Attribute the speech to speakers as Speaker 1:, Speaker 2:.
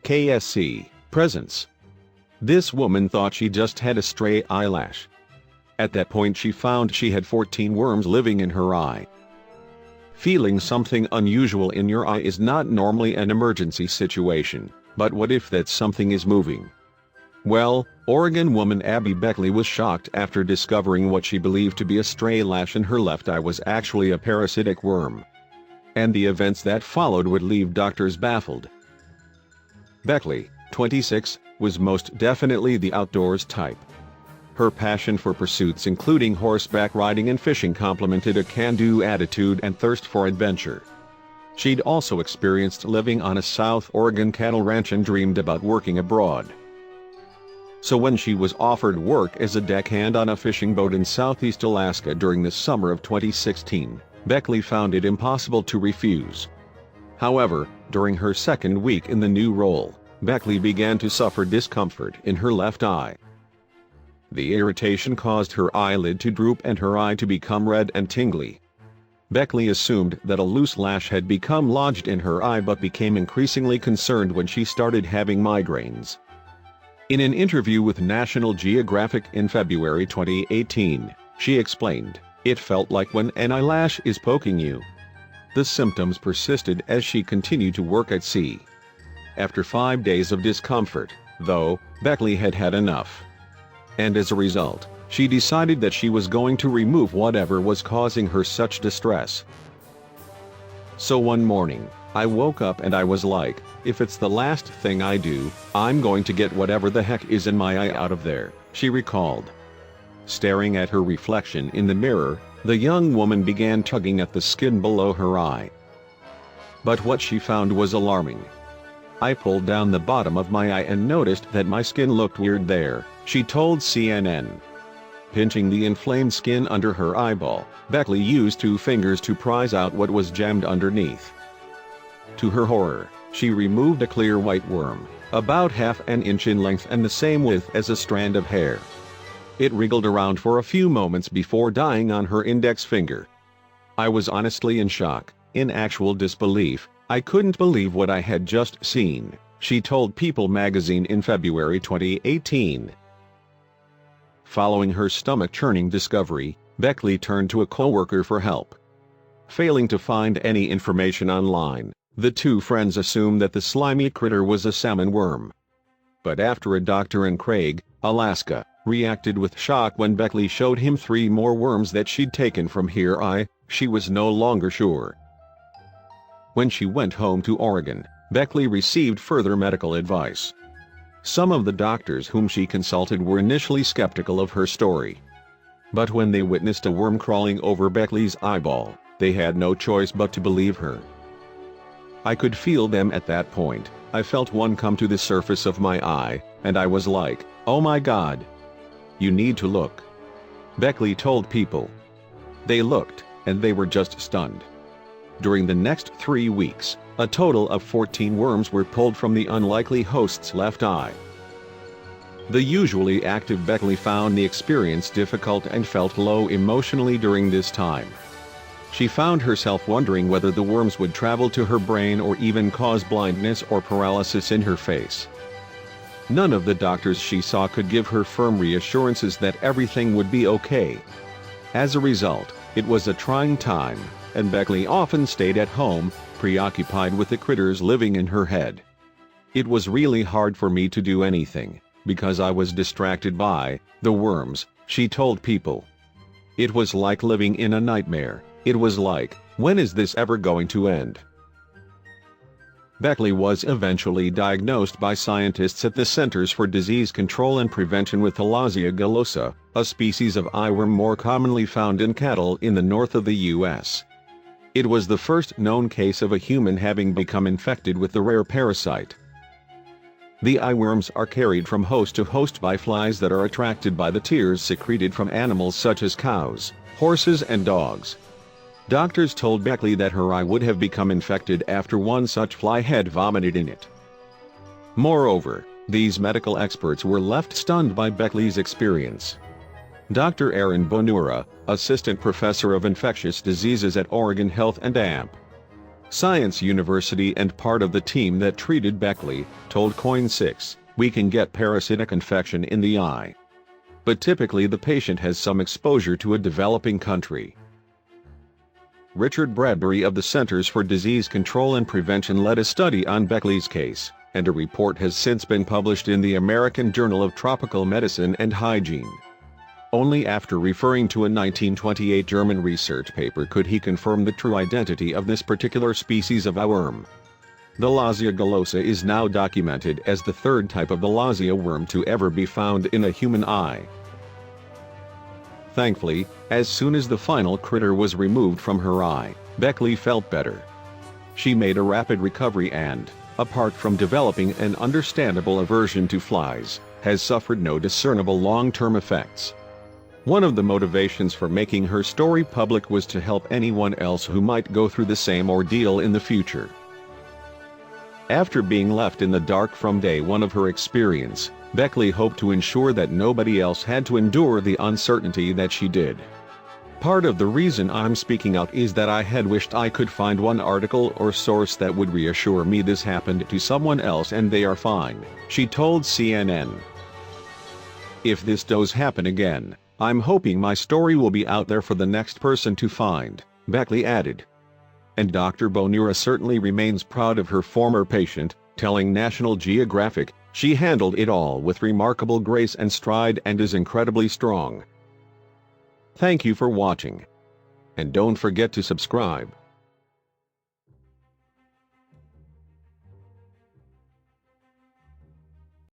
Speaker 1: KSC, presence. This woman thought she just had a stray eyelash. At that point she found she had 14 worms living in her eye. Feeling something unusual in your eye is not normally an emergency situation, but what if that something is moving? Well, Oregon woman Abby Beckley was shocked after discovering what she believed to be a stray lash in her left eye was actually a parasitic worm. And the events that followed would leave doctors baffled. Beckley, 26, was most definitely the outdoors type. Her passion for pursuits including horseback riding and fishing complemented a can-do attitude and thirst for adventure. She'd also experienced living on a South Oregon cattle ranch and dreamed about working abroad. So when she was offered work as a deckhand on a fishing boat in southeast Alaska during the summer of 2016, Beckley found it impossible to refuse. However, during her second week in the new role, Beckley began to suffer discomfort in her left eye. The irritation caused her eyelid to droop and her eye to become red and tingly. Beckley assumed that a loose lash had become lodged in her eye but became increasingly concerned when she started having migraines. In an interview with National Geographic in February 2018, she explained, "It felt like when an eyelash is poking you." The symptoms persisted as she continued to work at sea. After 5 days of discomfort, though, Beckley had had enough. And as a result, she decided that she was going to remove whatever was causing her such distress. "So one morning, I woke up and I was like, if it's the last thing I do, I'm going to get whatever the heck is in my eye out of there," she recalled. Staring at her reflection in the mirror, the young woman began tugging at the skin below her eye. But what she found was alarming. "I pulled down the bottom of my eye and noticed that my skin looked weird there," she told CNN. Pinching the inflamed skin under her eyeball, Beckley used 2 fingers to prise out what was jammed underneath. To her horror, she removed a clear white worm, about half an inch in length and the same width as a strand of hair. It wriggled around for a few moments before dying on her index finger. "I was honestly in shock, in actual disbelief. I couldn't believe what I had just seen," she told People magazine in February 2018. Following her stomach-churning discovery, Beckley turned to a coworker for help. Failing to find any information online, the 2 friends assumed that the slimy critter was a salmon worm. But after a doctor in Craig, Alaska, reacted with shock when Beckley showed him 3 more worms that she'd taken from her eye, she was no longer sure. When she went home to Oregon, Beckley received further medical advice. Some of the doctors whom she consulted were initially skeptical of her story. But when they witnessed a worm crawling over Beckley's eyeball, they had no choice but to believe her. "I could feel them at that point. I felt one come to the surface of my eye, and I was like, oh my God. You need to look," Beckley told People. They looked, and they were just stunned. During the next 3 weeks, a total of 14 worms were pulled from the unlikely host's left eye. The usually active Beckley found the experience difficult and felt low emotionally during this time. She found herself wondering whether the worms would travel to her brain or even cause blindness or paralysis in her face. None of the doctors she saw could give her firm reassurances that everything would be okay. As a result, it was a trying time, and Beckley often stayed at home, preoccupied with the critters living in her head. "It was really hard for me to do anything, because I was distracted by the worms," she told People. "It was like living in a nightmare. It was like, when is this ever going to end?" Beckley was eventually diagnosed by scientists at the Centers for Disease Control and Prevention with Thalassiya gullosa, a species of eyeworm more commonly found in cattle in the north of the U.S. It was the first known case of a human having become infected with the rare parasite. The eyeworms are carried from host to host by flies that are attracted by the tears secreted from animals such as cows, horses and dogs. Doctors told Beckley that her eye would have become infected after one such fly had vomited in it. Moreover, these medical experts were left stunned by Beckley's experience. Dr. Aaron Bonura, assistant professor of infectious diseases at Oregon Health and AMP Science University and part of the team that treated Beckley, told Coin6, "We can get parasitic infection in the eye. But typically the patient has some exposure to a developing country." Richard Bradbury of the Centers for Disease Control and Prevention led a study on Beckley's case, and a report has since been published in the American Journal of Tropical Medicine and Hygiene. Only after referring to a 1928 German research paper could he confirm the true identity of this particular species of worm. The Lozia gullosa is now documented as the third type of the Lozia worm to ever be found in a human eye. Thankfully, as soon as the final critter was removed from her eye, Beckley felt better. She made a rapid recovery and, apart from developing an understandable aversion to flies, has suffered no discernible long-term effects. One of the motivations for making her story public was to help anyone else who might go through the same ordeal in the future. After being left in the dark from day one of her experience, Beckley hoped to ensure that nobody else had to endure the uncertainty that she did. "Part of the reason I'm speaking out is that I had wished I could find one article or source that would reassure me this happened to someone else and they are fine," she told CNN. "If this does happen again, I'm hoping my story will be out there for the next person to find," Beckley added. And Dr. Bonura certainly remains proud of her former patient, telling National Geographic, "She handled it all with remarkable grace and stride and is incredibly strong." Thank you for watching. And don't forget to subscribe.